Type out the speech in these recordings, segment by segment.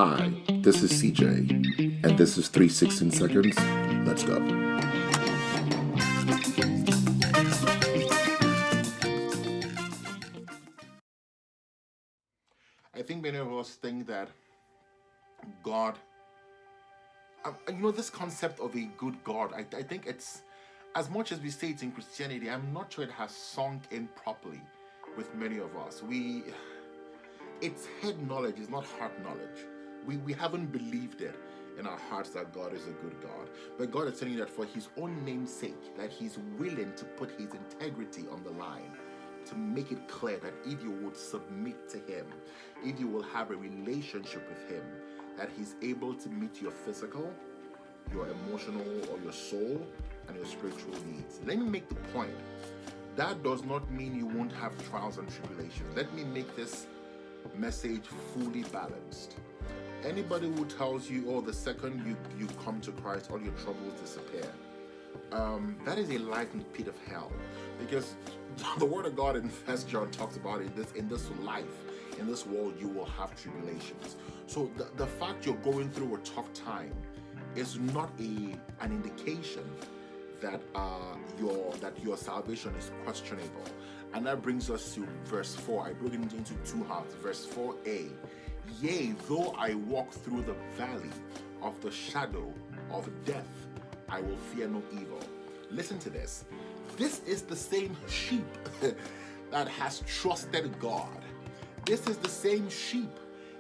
Hi, this is CJ, and this is 316 Seconds. Let's go. I think many of us think that God, this concept of a good God, I think it's, as much as we say it in Christianity, I'm not sure it has sunk in properly with many of us. It's head knowledge, it's not heart knowledge. We haven't believed it in our hearts that God is a good God. But God is telling you that for his own name's sake, that he's willing to put his integrity on the line to make it clear that if you would submit to him, if you will have a relationship with him, that he's able to meet your physical, your emotional, or your soul, and your spiritual needs. Let me make the point. That does not mean you won't have trials and tribulations. Let me make this message fully balanced. Anybody who tells you, oh, the second you come to Christ, all your troubles disappear, that is a life in the pit of hell. Because the word of God in 1 John talks about it, in this life, in this world, you will have tribulations. So the fact you're going through a tough time is not an indication that your salvation is questionable. And that brings us to verse 4. I broke it into two halves. Verse 4a. Yea, though I walk through the valley of the shadow of death, I will fear no evil. Listen to this. This is the same sheep that has trusted God. This is the same sheep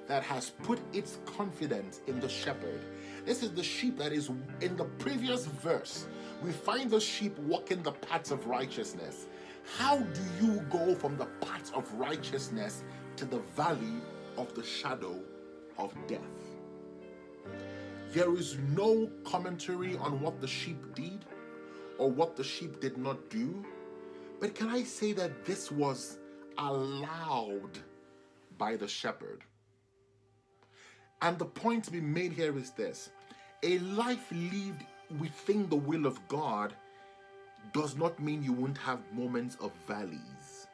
that has put its confidence in the shepherd. This is the sheep that is in the previous verse. We find the sheep walking the paths of righteousness. How do you go from the paths of righteousness to the valley of the shadow of death? There is no commentary on what the sheep did or what the sheep did not do. But can I say that this was allowed by the shepherd? And the point to be made here is this. A life lived within the will of God does not mean you won't have moments of valleys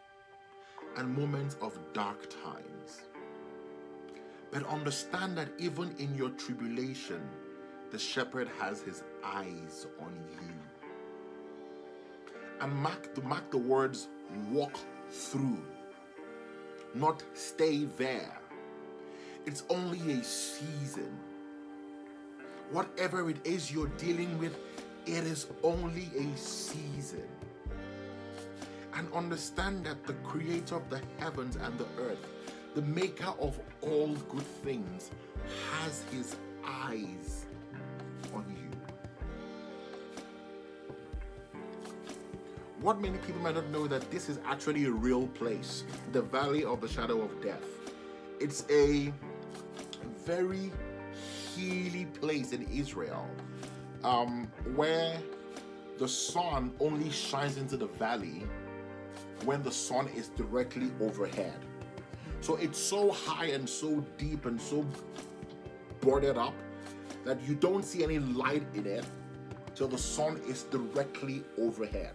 and moments of dark times. But understand that even in your tribulation, the shepherd has his eyes on you. And mark the words walk through, not stay there. It's only a season. Whatever it is you're dealing with, it is only a season. And understand that the creator of the heavens and the earth, the maker of all good things, has his eyes on you. What many people might not know, that this is actually a real place, the valley of the shadow of death. It's a very hilly place in Israel, where the sun only shines into the valley when the sun is directly overhead. So it's so high and so deep and so boarded up that you don't see any light in it till the sun is directly overhead.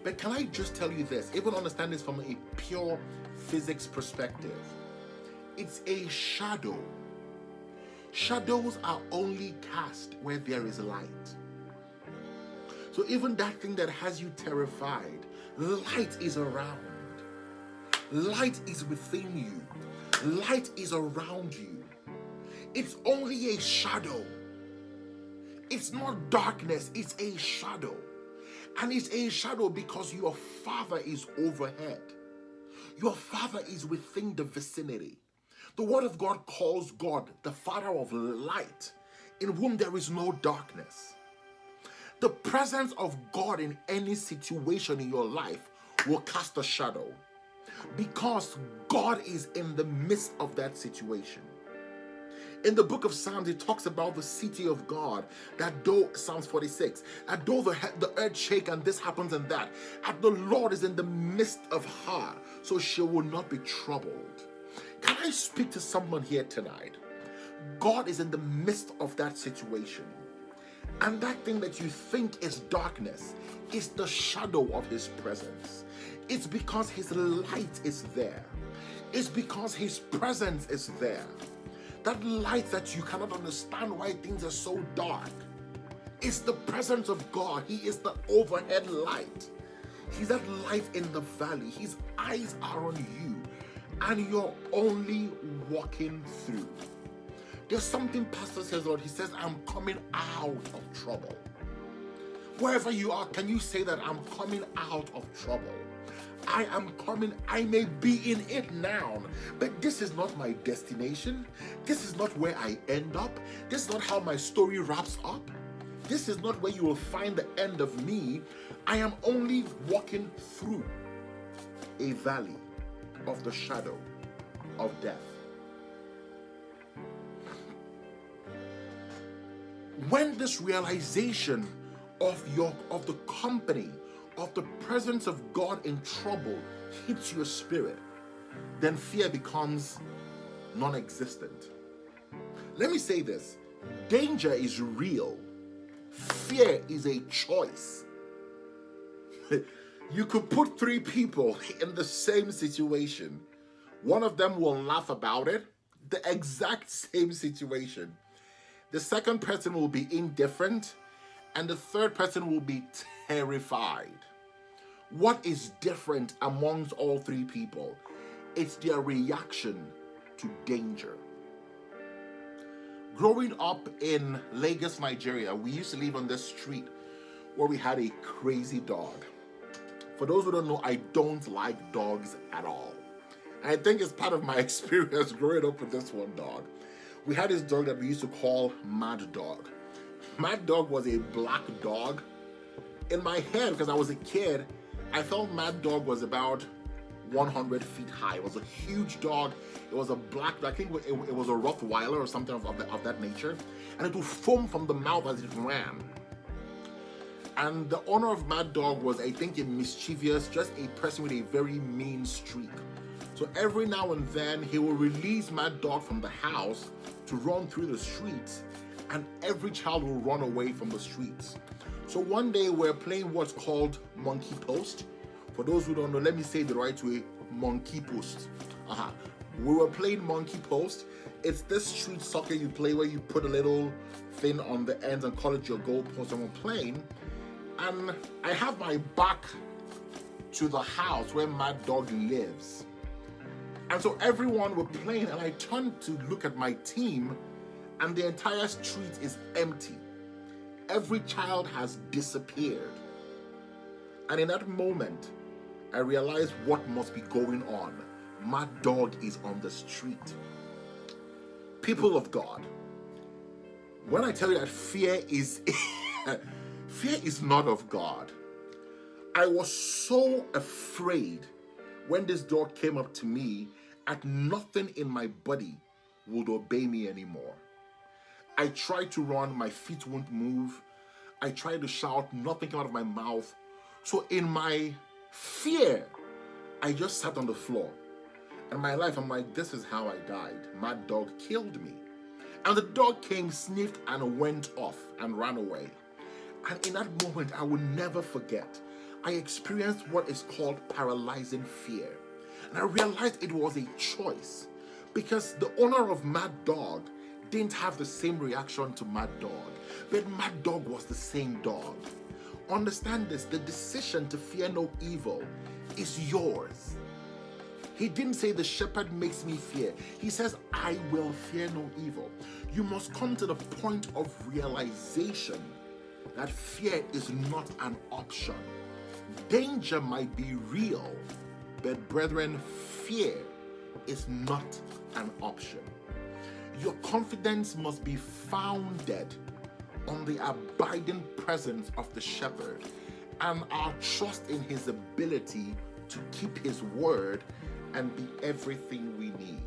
But can I just tell you this, even understand this from a pure physics perspective? It's a shadow. Shadows are only cast where there is light. So even that thing that has you terrified, light is around. Light is within you. Light is around you. It's only a shadow. It's not darkness, it's a shadow. And it's a shadow because your Father is overhead. Your Father is within the vicinity. The Word of God calls God the Father of light, in whom there is no darkness. The presence of God in any situation in your life will cast a shadow, because God is in the midst of that situation. In the book of Psalms, it talks about the city of God, that though, Psalms 46, that though the earth shake and this happens and that, and the Lord is in the midst of her, so she will not be troubled. Can I speak to someone here tonight? God is in the midst of that situation. And that thing that you think is darkness is the shadow of his presence. It's because his light is there. It's because his presence is there. that light that you cannot understand why things are so dark. It's the presence of God. He is the overhead light. He's that light in the valley. His eyes are on you, and you're only walking through. There's something Pastor says, Lord. He says, I'm coming out of trouble. Wherever you are, can you say that? I'm coming out of trouble. I am coming. I may be in it now, but this is not my destination. This is not where I end up. This is not how my story wraps up. This is not where you will find the end of me. I am only walking through a valley of the shadow of death. When this realization of the company, of the presence of God in trouble hits your spirit, then fear becomes non-existent. Let me say this: danger is real. Fear is a choice. You could put three people in the same situation. One of them will laugh about it, the exact same situation. The second person will be indifferent, and the third person will be terrified. What is different amongst all three people? It's their reaction to danger. Growing up in Lagos, Nigeria, we used to live on this street where we had a crazy dog. For those who don't know, I don't like dogs at all. And I think it's part of my experience growing up with this one dog. We had this dog that we used to call Mad Dog. Mad Dog was a black dog. In my head, because I was a kid, I felt Mad Dog was about 100 feet high. It was a huge dog. It was a black, I think it was a Rottweiler or something of that nature. And it would foam from the mouth as it ran. And the owner of Mad Dog was, I think, a mischievous, just a person with a very mean streak. So every now and then, he will release Mad Dog from the house to run through the streets, and every child will run away from the streets. So one day, we're playing what's called monkey post. For those who don't know, let me say the right way, monkey post. We were playing monkey post. It's this street soccer you play where you put a little thing on the ends and call it your goal post, and we're playing. And I have my back to the house where Mad Dog lives. And so everyone were playing, and I turned to look at my team, and the entire street is empty. Every child has disappeared. And in that moment, I realized what must be going on. Mad Dog is on the street. People of God, when I tell you that fear is fear is not of God. I was so afraid when this dog came up to me, and nothing in my body would obey me anymore. I tried to run, my feet won't move. I tried to shout, nothing came out of my mouth. So in my fear, I just sat on the floor. And my life, I'm like, this is how I died. Mad Dog killed me. And the dog came, sniffed, and went off and ran away. And in that moment, I will never forget, I experienced what is called paralyzing fear. And I realized it was a choice, because the owner of Mad Dog didn't have the same reaction to Mad Dog, but Mad Dog was the same dog. Understand this, the decision to fear no evil is yours. He didn't say the shepherd makes me fear. He says, I will fear no evil. You must come to the point of realization that fear is not an option. Danger might be real, but brethren, fear is not an option. Your confidence must be founded on the abiding presence of the shepherd and our trust in his ability to keep his word and be everything we need.